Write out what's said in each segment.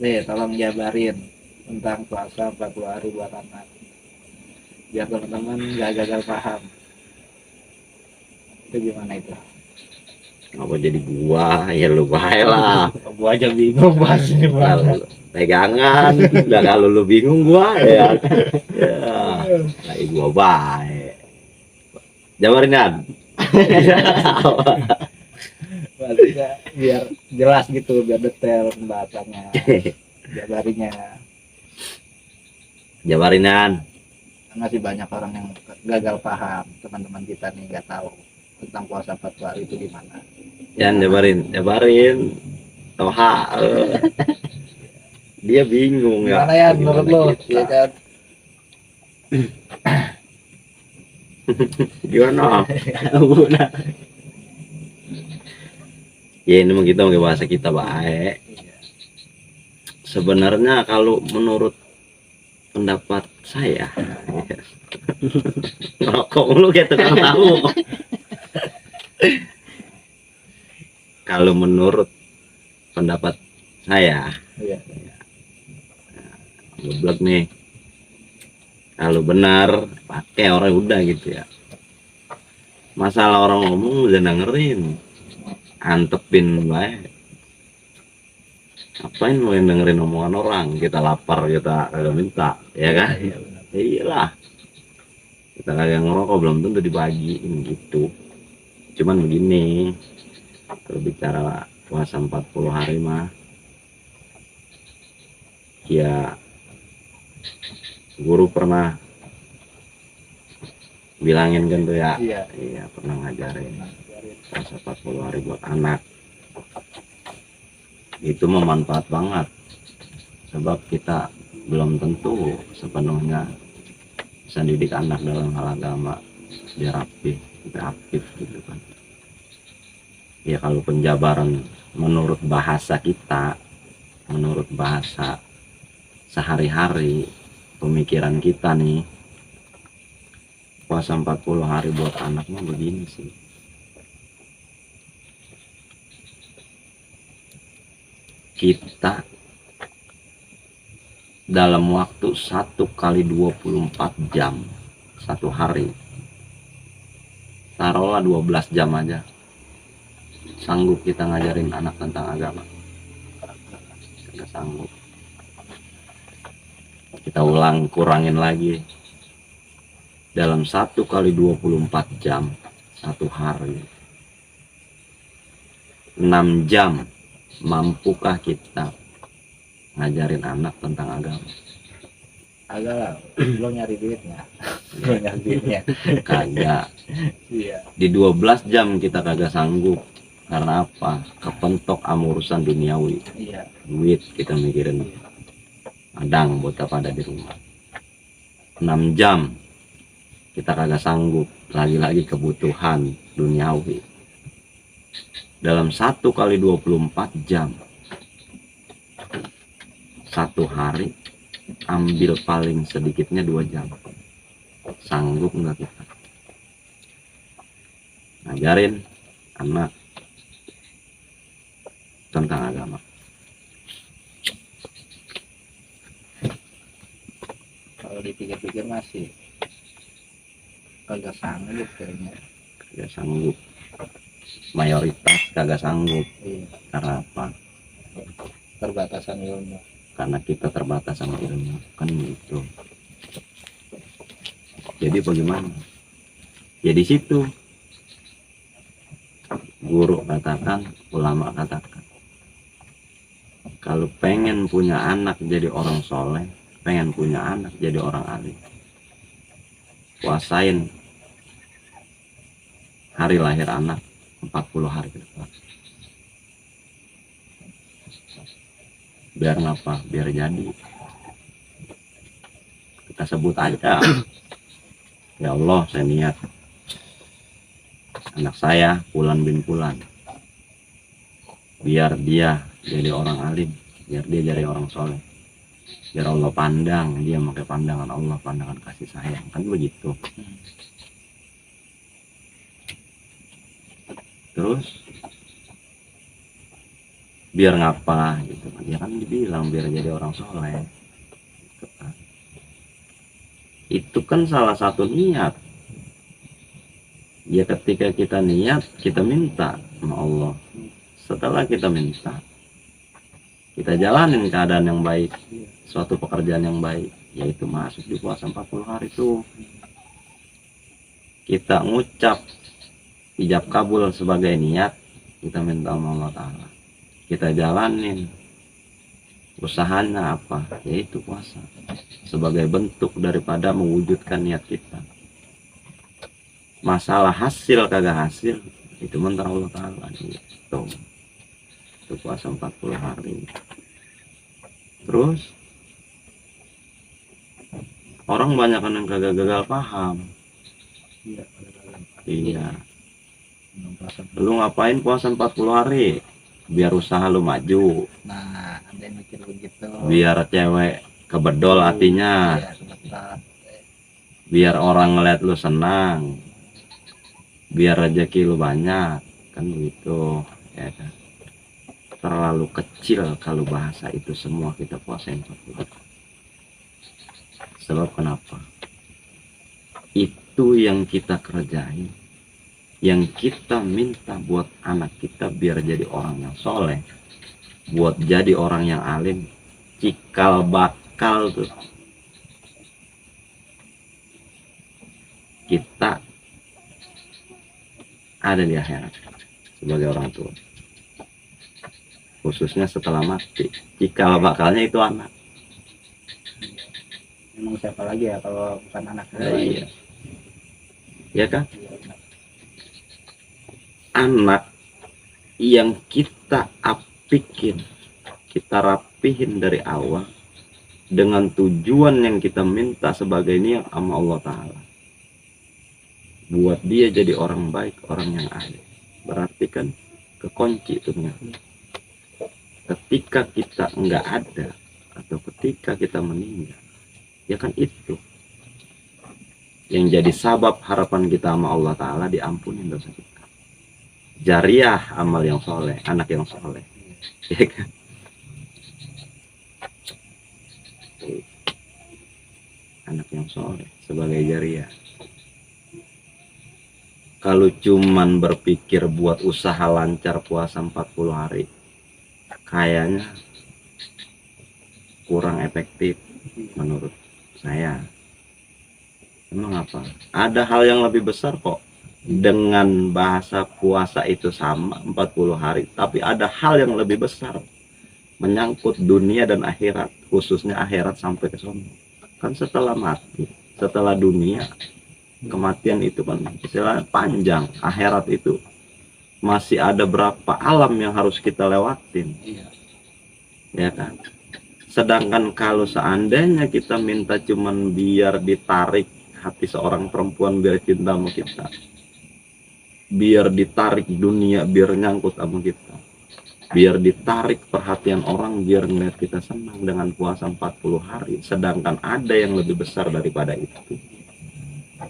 Nih, tolong jabarin tentang puasa 40 hari buat anak. Biar teman-teman nggak gagal paham. Itu gimana itu? Apa jadi gua ya lu bae lah. Gua aja bingung bahas ini Kalau banget. pegangan udah kalau lu bingung gua ya. Ya, kayak gua bae. Jabarin kan? Maksudnya biar jelas gitu, biar detail pembahasannya. Jabarinya. Jabarinan. Masih banyak orang yang gagal paham. Teman-teman kita nih nggak tahu tentang puasa 40 hari itu gimana. Yan jabarin. Toha. Dia bingung ya. Gimana ya menurut lo? Ya kan? Gimana? Ya ini mah kita pakai bahasa kita baik. Sebenarnya kalau menurut pendapat saya, ngerokok lu kayak tukang tahu. Kalau menurut pendapat saya, Iya. goblok nih. Kalau benar pakai orang udah gitu ya. Masalah orang ngomong udah dengerin, antepin baik. Apain lo yang dengerin omongan orang? Kita lapar, kita kagak minta, ya kan? Iya, benar. Iyalah, kita kagak ngerokok belum tentu dibagiin gitu. Cuman begini, kalau bicara puasa 40 hari mah, ya guru pernah bilangin kan tuh ya, Iya. iya pernah ngajarin puasa 40 hari buat anak. Itu memanfaat banget, sebab kita belum tentu sepenuhnya bisa didik anak dalam hal agama biar rapi, biar aktif gitu kan. Ya kalau penjabaran menurut bahasa kita, menurut bahasa sehari-hari, pemikiran kita nih, puasa 40 hari buat anaknya begini sih. Kita dalam waktu 1 kali 24 jam satu hari, taruhlah 12 jam aja, sanggup kita ngajarin anak tentang agama? Tidak sanggup. Kita ulang, kurangin lagi, dalam 1 kali 24 jam satu hari, 6 jam mampukah kita ngajarin anak tentang agama? Agak lah, lo nyari duitnya. Lo nyari duitnya. Kagak. Iya. Di 12 jam kita kagak sanggup. Karena apa? Kepentok sama urusan duniawi. Iya. Duit kita mikirin. Kadang buat apa ada di rumah. 6 jam kita kagak sanggup. Lagi-lagi kebutuhan duniawi. Dalam 1 kali 24 jam satu hari, ambil paling sedikitnya 2 jam. Sanggup nggak kita ngajarin anak tentang agama? Kalau dipikir-pikir masih kagak sanggup kayaknya. Kagak sanggup. Mayoritas kagak sanggup. Iya. Karena apa? Terbatasan ilmu. Karena kita terbatas sama ilmu, kan gitu. Jadi bagaimana? Ya di situ guru katakan, ulama katakan, kalau pengen punya anak jadi orang soleh, pengen punya anak jadi orang alim, puasain hari lahir anak 40 hari ke depan. Biar ngapa? Biar jadi. Kita sebut aja, ya Allah, saya niat anak saya Fulan bin Fulan, biar dia jadi orang alim, biar dia jadi orang soleh, biar Allah pandang dia pakai pandangan Allah, pandangan kasih sayang, kan begitu. Terus biar ngapa gitu kan. Ya kan dibilang biar jadi orang soleh gitu kan. Itu kan salah satu niat. Ya ketika kita niat, kita minta sama Allah. Setelah kita minta, kita jalanin keadaan yang baik, suatu pekerjaan yang baik, yaitu masuk di puasa 40 hari itu. Kita ngucap ijab kabul sebagai niat, kita minta sama Allah Ta'ala. Kita jalanin usahanya apa, yaitu puasa, sebagai bentuk daripada mewujudkan niat kita. Masalah hasil kagak hasil, itu mentah Allah Ta'ala gitu. Itu puasa 40 hari. Terus orang banyak yang kagak gagal paham. Iya. Iya. Lu ngapain puasa 40 hari? Biar usaha lu maju. Nah, ada yang mikir begitu. Biar cewek kebedol hatinya. Iya, sebentar. Biar orang ngeliat lu senang. Biar rezeki lu banyak. Kan begitu. Ya kan? Terlalu kecil kalau bahasa itu semua kita puasain 40 hari. Sebab kenapa? Itu yang kita kerjain, yang kita minta buat anak kita biar jadi orang yang soleh, buat jadi orang yang alim, cikal bakal tuh kita ada di akhirat sebagai orang tua, khususnya setelah mati. Cikal bakalnya itu anak. Emang siapa lagi ya kalau bukan anak Iya. Ya kan? Anak yang kita apikin, kita rapihin dari awal dengan tujuan yang kita minta sebagai niat sama Allah Ta'ala, buat dia jadi orang baik, orang yang alim. Berarti kan kekunci itu. Ketika kita nggak ada atau ketika kita meninggal, ya kan itu yang jadi sabab harapan kita sama Allah Ta'ala diampunin dosa kita. Jariah, amal yang soleh, anak yang soleh, ya kan? Anak yang soleh sebagai jariah. Kalau cuman berpikir buat usaha lancar puasa 40 hari, kayaknya kurang efektif menurut saya. Emang apa? Ada hal yang lebih besar kok. Dengan bahasa puasa itu sama 40 hari, tapi ada hal yang lebih besar menyangkut dunia dan akhirat, khususnya akhirat sampai ke sana. Kan setelah mati, setelah dunia, kematian itu kan istilahnya panjang. Akhirat itu masih ada berapa alam yang harus kita lewatin. Iya. Ya kan? Sedangkan kalau seandainya kita minta cuman biar ditarik hati seorang perempuan biar cinta sama kita, biar ditarik dunia biar nyangkut sama kita, biar ditarik perhatian orang biar ngeliat kita senang dengan puasa 40 hari, sedangkan ada yang lebih besar daripada itu,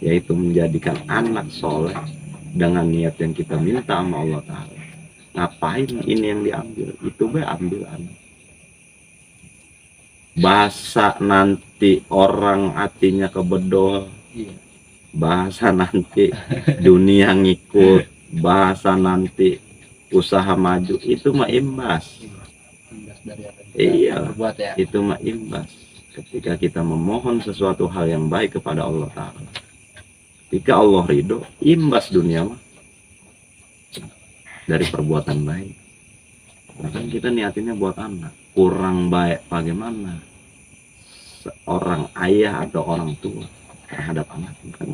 yaitu menjadikan anak soleh dengan niat yang kita minta sama Allah Ta'ala. Ngapain ini yang diambil? Itu be ambil anak. Bahasa nanti orang hatinya kebedol, Iya. bahasa nanti dunia ngikut, bahasa nanti usaha maju, itu mah imbas. Imbas dari apa yang kita Iya, berbuat ya. itu mah imbas ketika kita memohon sesuatu hal yang baik kepada Allah Ta'ala. Ketika Allah ridho, imbas dunia mah dari perbuatan baik. Bahkan kita niatinnya buat anak. Kurang baik bagaimana seorang ayah atau orang tua terhadap anak kan?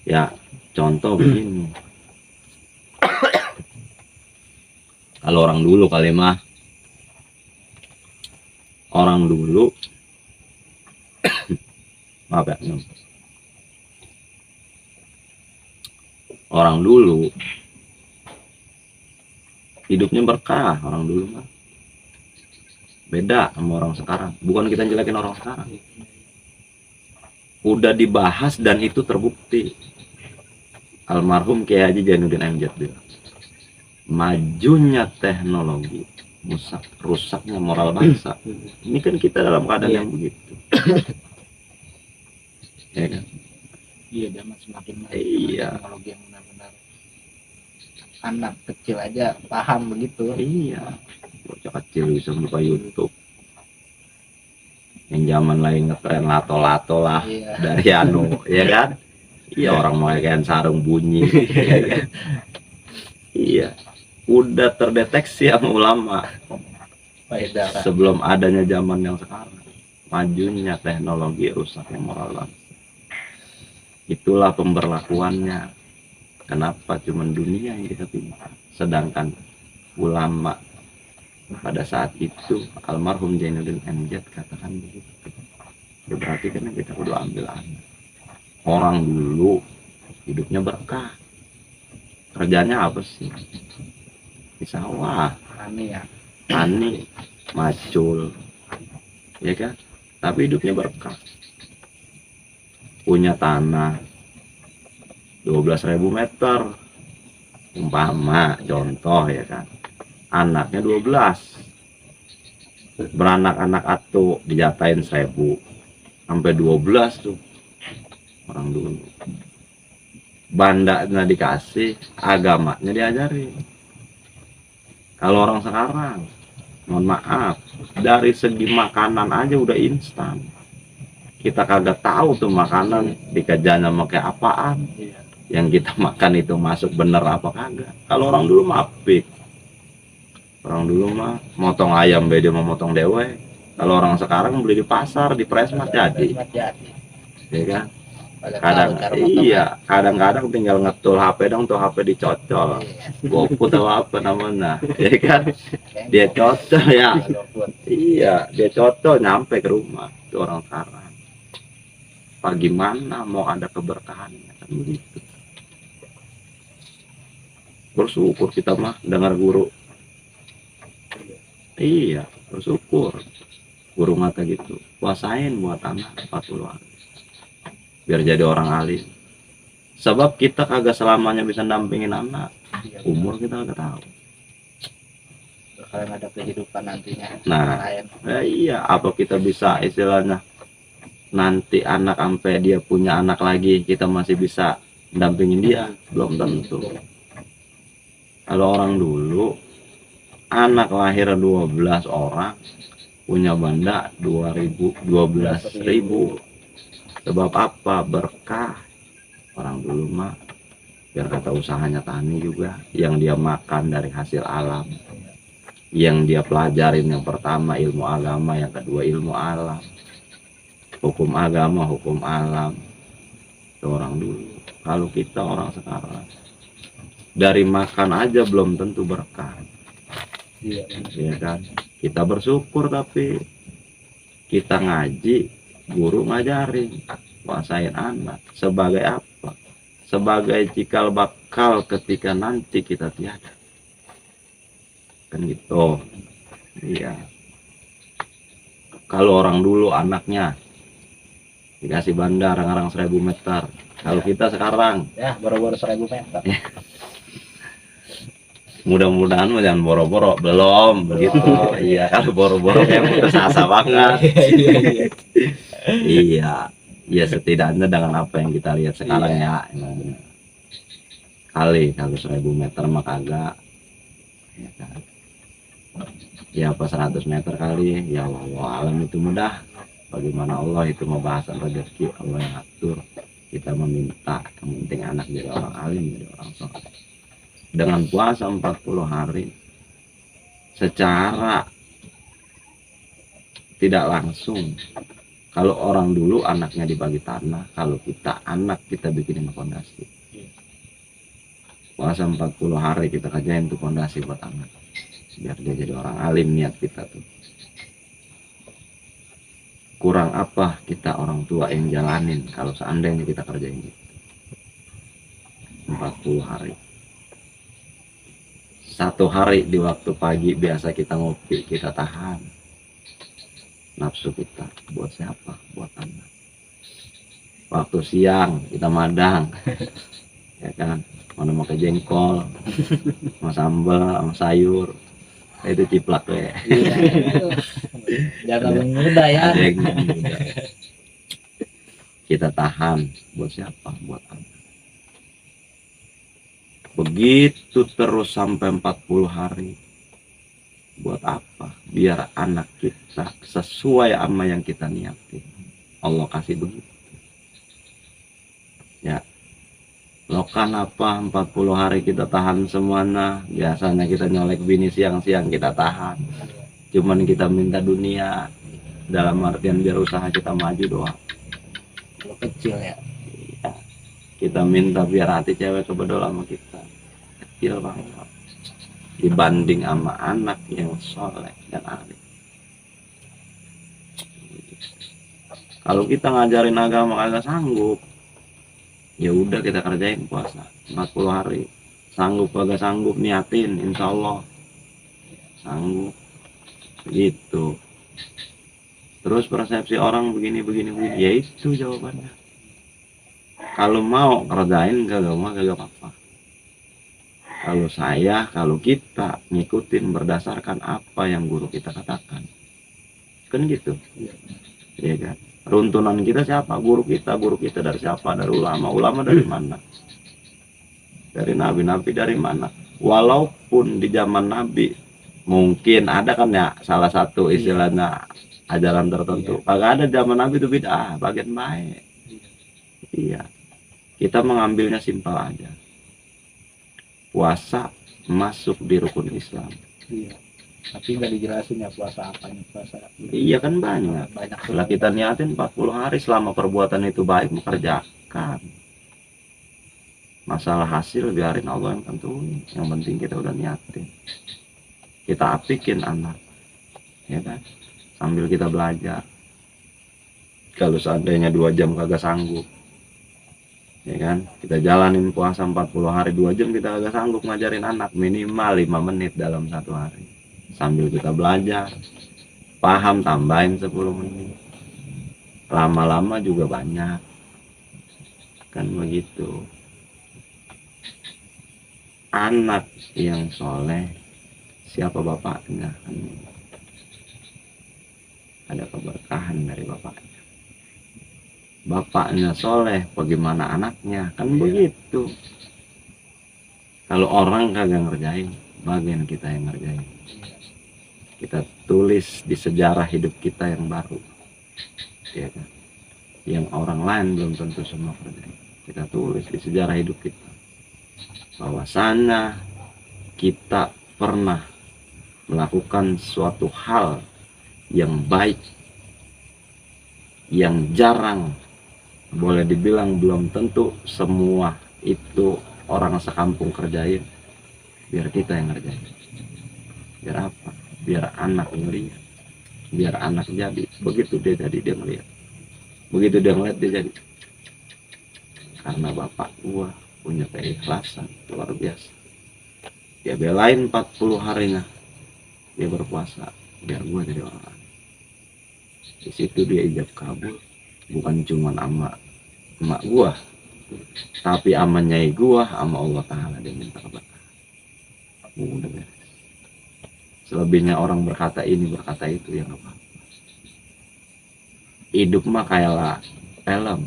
Ya contoh begini, kalau orang dulu kali mah, orang dulu maaf ya, orang dulu hidupnya berkah. Orang dulu mah beda sama orang sekarang. Bukan kita jelekin orang sekarang, udah dibahas dan itu terbukti. Almarhum Kiai Haji Jainuddin MZ bilang, majunya teknologi, rusaknya moral bangsa. Ini kan kita dalam keadaan yang begitu, ya kan? Iya, zaman semakin maju, Iya. teknologi yang benar-benar anak kecil aja paham begitu. Iya, bocah kecil bisa buka YouTube. Yang zaman lain ngetren lato-lato lah, Iya. dari ya kan? Iya, orang memakai sarung bunyi, ya kan? Iya, udah terdeteksi sama ulama Faedah. sebelum adanya zaman yang sekarang. Majunya teknologi, rusaknya moral bangsa. Itulah pemberlakuannya. Kenapa cuman dunia yang kita pintar, sedangkan ulama pada saat itu almarhum Zainuddin MZ katakan begitu. Ya berarti kan kita kudu ambil anak. Orang dulu hidupnya berkah, kerjanya apa sih? Di sawah, tani, macul, ya kan? Tapi hidupnya berkah, punya tanah 12.000 meter, umpama contoh, ya kan? Anaknya 12, beranak-anak atu dijatain 1.000 sampai 12 tuh orang dulu. Bandanya dikasih, agamanya diajari. Kalau orang sekarang, mohon maaf, dari segi makanan aja udah instan. Kita kagak tahu tuh makanan dikejarnya pakai apaan. Yang kita makan itu masuk bener apa kagak. Kalau orang dulu mah apik. Orang dulu mah motong ayam beda mau motong dewe. Kalau orang sekarang beli di pasar, di Presmat jadi. Ya kan? Kadang-kadang tinggal ngetul HP dong, tuh HP dicocol. GoFood atau apa namanya, ya kan? Dia cocol ya. Iya, dia cocol nyampe ke rumah. Itu orang sekarang. Bagaimana mau ada keberkahannya kan begitu. Bersyukur kita mah dengar guru. Iya, bersyukur. Guru mata gitu. Puasain buat anak 40 hari. Biar jadi orang alim. Sebab kita kagak selamanya bisa dampingin anak. Umur kita kagak tahu. Bakalan ada kehidupan nantinya. Nah, iya, apa kita bisa istilahnya nanti anak sampai dia punya anak lagi kita masih bisa dampingin dia? Belum tentu. Kalau orang dulu anak lahir 12 orang punya banda 12.000. Sebab apa? Berkah. Orang dulu mah biar kata usahanya tani juga, yang dia makan dari hasil alam, yang dia pelajarin yang pertama ilmu agama, yang kedua ilmu alam, hukum agama, hukum alam. Itu orang dulu. Kalau kita orang sekarang dari makan aja belum tentu berkah. Iya kan? Kita bersyukur tapi kita ngaji, guru ngajarin, kuasain anak sebagai apa? Sebagai cikal bakal ketika nanti kita tiada. Kan gitu. Iya. Kalau orang dulu anaknya dikasih bandar ngarang 1.000 meter. Kalau kita sekarang ya boro-boro 1.000 meter. Mudah-mudahan jangan boro-boro, belum begitu. Iya, kalau boro-boro kayak putus asa banget. Iya, ya setidaknya dengan apa yang kita lihat sekarang ya. Kali kalau 1.000 meter mah kagak. Ya kan. Ya apa 100 meter kali, ya Allah alam itu mudah. Bagaimana Allah itu mau bahasan rezeki, Allah yang atur. Kita meminta, yang penting anak jadi orang alim, jadi orang soleh. Dengan puasa 40 hari secara tidak langsung. Kalau orang dulu anaknya dibagi tanah, kalau kita anak kita bikinin fondasi. Puasa 40 hari kita kerjain tuh fondasi buat anak, biar dia jadi orang alim. Niat kita tuh kurang apa kita orang tua yang jalanin kalau seandainya kita kerjain gitu. 40 hari. 1 hari di waktu pagi biasa kita ngopi, kita tahan nafsu kita. Buat siapa? Buat anak. Waktu siang kita madang, ya kan, mana pakai jengkol sama sambal sama sayur, itu ciplak ya. Iya. Jangan mudah ya. Ada yang muda. Kita tahan buat siapa? Buat anak. Begitu terus sampai 40 hari. Buat apa? Biar anak kita sesuai sama yang kita niatin. Allah kasih begitu. Ya. Lo kan apa 40 hari kita tahan semuanya. Biasanya kita nyolek bini siang-siang kita tahan. Cuman kita minta dunia. Dalam artian biar usaha kita maju doang. Kalau kecil ya. Ya. Kita minta biar hati cewek kebedolan sama kita. Kecil banget. Dibanding sama anak yang soleh dan alim. Kalau kita ngajarin agama kagak sanggup, ya udah kita kerjain puasa 40 hari. Sanggup kagak sanggup niatin, insya Allah sanggup. Gitu. Terus persepsi orang begini, ya itu jawabannya. Kalau mau kerjain, kagak mau kagak apa-apa. Kalau saya, kalau kita ngikutin berdasarkan apa yang guru kita katakan, kan gitu, ya kan? Runtunan kita siapa? Guru kita dari siapa? Dari ulama dari mana? Dari nabi dari mana? Walaupun di zaman nabi mungkin ada kan ya salah satu istilahnya ajaran tertentu. Kagak ada zaman nabi itu bid'ah, bagian baik. Iya, kita mengambilnya simpel aja. Puasa masuk di rukun Islam. Iya. Tapi nggak dijelasin ya puasa apanya puasa. Iya kan banyak. Setelah kita niatin 40 hari selama perbuatan itu baik mengerjakan. Masalah hasil biarin Allah yang tentuin. Yang penting kita udah niatin. Kita apikin anak, ya kan? Sambil kita belajar. Kalau seandainya 2 jam kagak sanggup, ya kan, kita jalanin puasa 40 hari 2 jam kita agak sanggup ngajarin anak, minimal 5 menit dalam 1 hari sambil kita belajar, paham tambahin 10 menit, lama-lama juga banyak kan begitu. Anak yang soleh siapa bapaknya, kan ada keberkahan dari bapaknya. Bapaknya soleh, bagaimana anaknya, kan begitu. Kalau orang kagak ngerjain, bagian kita yang ngerjain. Kita tulis di sejarah hidup kita yang baru, ya kan? Yang orang lain belum tentu semua kerjain. Kita tulis di sejarah hidup kita, bahwasannya kita pernah melakukan suatu hal yang baik, yang jarang. Boleh dibilang belum tentu semua itu orang sekampung kerjain. Biar kita yang ngerjain. Biar apa? Biar anak ngeliat. Biar anak jadi. Begitu dia jadi, dia ngeliat. Begitu dia ngeliat, dia jadi. Karena bapak gua punya keikhlasan luar biasa. Dia belain 40 harinya. Dia berpuasa. Biar gua jadi orang. Di situ dia ijab kabul. Bukan cuma sama emak gua, tapi sama nyai gua, sama Allah Ta'ala dia minta keberkahan. Udah beres. Selebihnya orang berkata ini, berkata itu, ya apa. Hidup mah kayak film.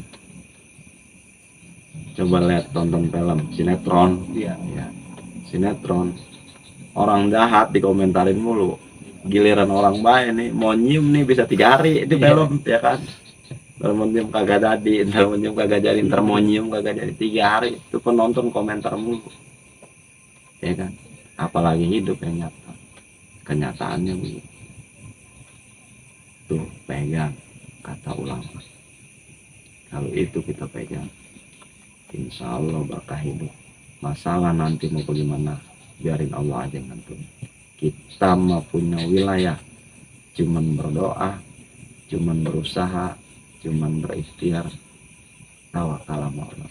Coba lihat, tonton film sinetron. Iya. Ya, sinetron. Orang jahat dikomentarin mulu. Giliran orang baik nih, mau nyium nih bisa 3 hari itu film, ya kan. Ntar mau nyium kagak jadi, ntar mau nyium kagak jadi, ntar mau nyium kagak jadi, 3 hari itu penonton komentar mulu, ya kan. Apalagi hidup yang nyata, kenyataannya begitu. Tuh pegang kata ulama, kalau itu kita pegang, insya Allah berkah hidup. Masalah nanti mau bagaimana, biarin Allah aja yang nentuin. Kita mah punya wilayah, cuman berdoa, cuman berusaha, cuman berikhtiar, tawakal sama Allah.